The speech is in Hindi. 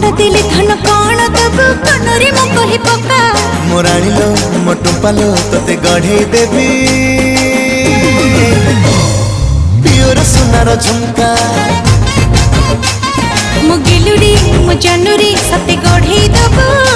मुंडा दिले धन कौन दबु कनरी मु कहि पका मोराणीलो मोटुपालो तोते गढ़े देवी पियोर सुनार झुमका मु गिलुडी मु जानुरी सते गढ़े दबु